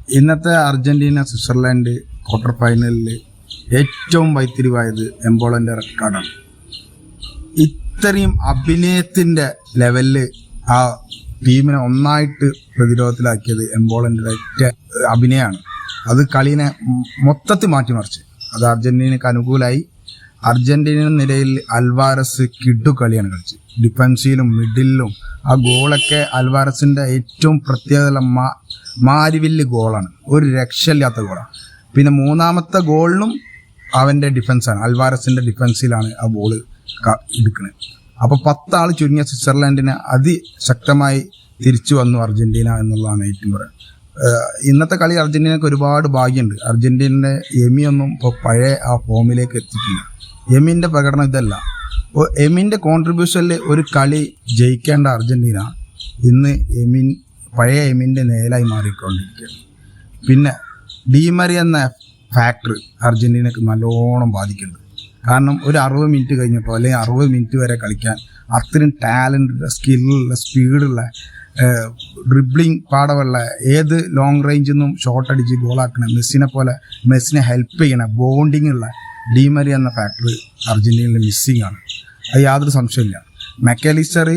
ഇന്നത്തെ Argentina Switzerland quarter ഫൈനലിൽ ഏറ്റവും വൈത്തിരിവായത് എംബോളൻ്റെ റെക്കോർഡാണ്. ഇത്രയും അഭിനയത്തിൻ്റെ ലെവലിൽ ആ ടീമിനെ ഒന്നായിട്ട് പ്രതിരോധത്തിലാക്കിയത് എംബോളൻ്റെ ഒറ്റ അഭിനയമാണ്. അത് കളീനെ മൊത്തത്തിൽ മാറ്റിമറിച്ച്. അത് അർജന്റീനക്ക് അനുകൂലമായി. അർജന്റീന നിലയിൽ അൽവാരസ് കിഡു കളിയാണ് കളിച്ചത്. ഡിഫൻസിലും മിഡിലും ആ ഗോളൊക്കെ അൽവാരസിൻ്റെ ഏറ്റവും പ്രത്യേകത മാരിവില്ല് ഗോളാണ്. ഒരു രക്ഷയില്ലാത്ത ഗോളാണ്. പിന്നെ മൂന്നാമത്തെ ഗോളിനും അവൻ്റെ ഡിഫൻസാണ്, അൽവാരസിൻ്റെ ഡിഫൻസിലാണ് ആ ബോള് എടുക്കുന്നത്. അപ്പോൾ 10 ആൾ ചുരുങ്ങിയ സ്വിറ്റ്സർലാൻഡിനെ അതിശക്തമായി തിരിച്ചു വന്നു അർജന്റീന എന്നുള്ളതാണ് ഏറ്റവും പറയുന്നത്. ഇന്നത്തെ കളി അർജന്റീനക്ക് ഒരുപാട് ഭാഗ്യമുണ്ട്. അർജന്റീനയുടെ എമിയൊന്നും ഇപ്പോൾ പഴയ ആ ഫോമിലേക്ക് എത്തിയിട്ടില്ല. എമിൻ്റെ പ്രകടനം ഇതല്ല. എമിൻ്റെ കോൺട്രിബ്യൂഷനിൽ ഒരു കളി ജയിക്കേണ്ട അർജന്റീന ഇന്ന് പഴയ എമിൻ്റെ നേലായി മാറിക്കൊണ്ടിരിക്കുകയാണ്. പിന്നെ ഡീമറി എന്ന ഫാക്ടർ അർജന്റീനക്ക് നല്ലോണം ബാധിക്കുന്നുണ്ട്. കാരണം ഒരു 60 മിനിറ്റ് കഴിഞ്ഞപ്പോൾ അല്ലെങ്കിൽ 60 മിനിറ്റ് വരെ കളിക്കാൻ അത്രയും ടാലൻറ്റ്, സ്കില്ലുള്ള, സ്പീഡുള്ള, ഡ്രിബ്ലിംഗ് പാടമുള്ള, ഏത് ലോങ് റേഞ്ചിൽ നിന്നും ഷോട്ട് അടിച്ച് ഗോളാക്കണം, മെസ്സിനെ ഹെൽപ്പ് ചെയ്യണ, ബോണ്ടിങ് ഉള്ള ഡീമറി എന്ന ഫാക്ടർ അർജന്റീനയിൽ മിസ്സിങ് ആണ്. അത് യാതൊരു സംശയമില്ല. മെക്കാലിസ്റ്റർ,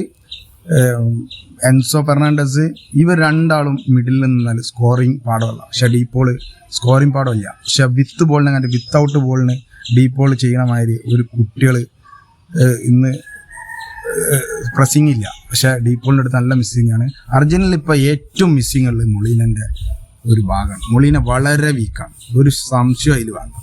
എൻസോ ഫെർണാണ്ടസ് ഇവർ രണ്ടാളും മിഡിലിൽ നിന്നാൽ സ്കോറിങ് പാടമല്ല. പക്ഷെ ഡീപ്പോൾ സ്കോറിങ് പാടമില്ല. പക്ഷെ വിത്ത് ബോളിനെ കണ്ട് വിത്തൗട്ട് ബോളിന് ഡീപ്പോൾ ചെയ്യണ മാതിരി ഒരു കുട്ടികൾ ഇന്ന് പ്രസിങ് ഇല്ല. പക്ഷേ ഡീപ്പോളിൻ്റെ അടുത്ത് നല്ല മിസ്സിങ് ആണ്. അർജന്റീനയിൽ ഇപ്പോൾ ഏറ്റവും മിസ്സിങ് ഉള്ളത് മൊളീനൻ്റെ ഒരു ഭാഗമാണ്. മൊളീന വളരെ വീക്കാണ്, ഒരു സംശയം അതിൽ വേണം.